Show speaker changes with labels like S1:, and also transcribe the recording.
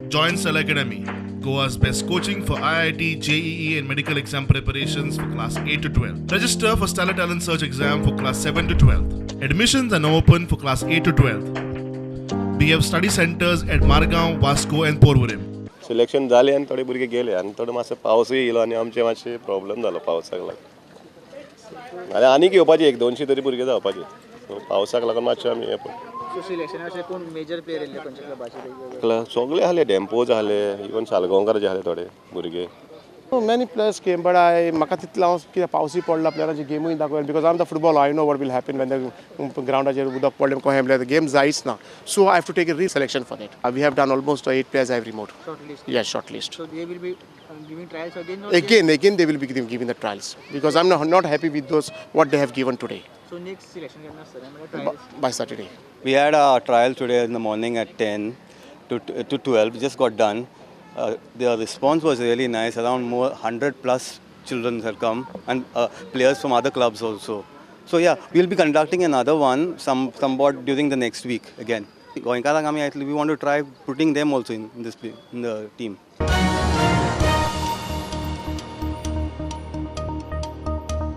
S1: Join Cell Academy, Goa's best coaching for IIT, JEE, and medical exam preparations for class 8 to 12. Register for Stellar Talent Search exam for class 7 to 12. Admissions are now open for class 8 to 12. We have study centers at Margao, Vasco, and Porvorim.
S2: Selection जालें आनी थोडे भुरगे गेले आनी थोडे मातशे पावसूय येयलो आनी आमचे मातशे प्रॉब्लेम जालो पावसाक लागून आनी आनीक येवपाचे 100-200 तरी भुरगे जावपाचे सो पावसाक लागून मातशे आमी हे
S3: सिलेक्शनाचे कोण मेजर प्लेयर येयले खंयच्या क्लबाचे
S2: सगळे आहले डेम्पोज आहले इवन सालगांवकार जे आहले थोडे भुरगे
S4: Many players came, but म्हाका तितलो हांव कितें पावसूय पडला प्लेयरांची गेमूय दाखोवन because I am the football I know what will happen when the ग्राउंडाचेर उदक पडलें कहें म्हणल्यार द गेम जायच ना so I have to take a reselection for that we have done almost 8 players I have removed.
S3: Shortlist.
S4: Yes, shortlist.
S3: So they will be giving trials again. Or
S4: Again, they will be giving the trials because I'm not happy with those what they have given today.
S3: So next selection करना sir हमारे trials.
S4: By Saturday.
S5: We had a trial today in the morning at 10 to 12. Just got done. The response was really nice. Around 100 plus children have come and players from other clubs also. So yeah, we'll be conducting another one somewhat during the next week again. Konkani, we want to try putting them also in the team.